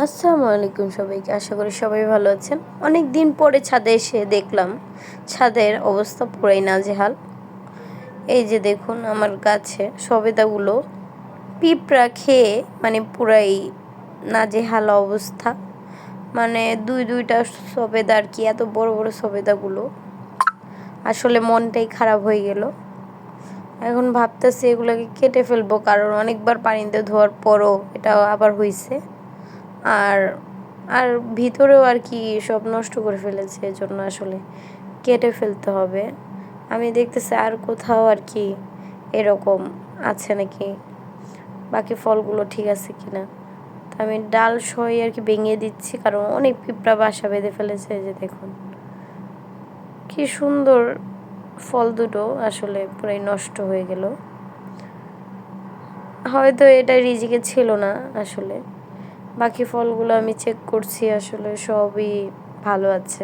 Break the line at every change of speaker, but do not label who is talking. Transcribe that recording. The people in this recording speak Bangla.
আসসালামু আলাইকুম সবাইকে, আশা করি সবাই ভালো আছেন। অনেক দিন পরে ছাদে এসে দেখলাম ছাদের অবস্থা পুরাই নাজেহাল। এই যে দেখুন আমার গাছে সবেদাগুলো পিঁপড়া খেয়ে মানে পুরাই নাজেহাল অবস্থা। মানে দুইটা সবেদা আর কি, এত বড় বড় সবেদাগুলো, আসলে মনটাই খারাপ হয়ে গেল। এখন ভাবতেছি এগুলোকে কেটে ফেলবো, কারণ অনেকবার পানিতে ধোয়ার পরও এটা আবার হয়েছে। আর আর ভিতরেও আর কি সব নষ্ট করে ফেলেছে, এজন্য আসলে কেটে ফেলতে হবে। আমি দেখতেছি আর কোথাও আর কি এরকম আছে নাকি, বাকি ফলগুলো ঠিক আছে কিনা। তা আমি ডাল সই আর কি ভেঙে দিচ্ছি, কারণ অনেক পিঁপড়া বাসা বেঁধে ফেলেছে। এই যে দেখুন কি সুন্দর ফল দুটো আসলে পুরাই নষ্ট হয়ে গেল। হয়তো এটা রিজিকে ছিল না আসলে। বাকি ফলগুলো আমি চেক করছি, আসলে সবই ভালো আছে।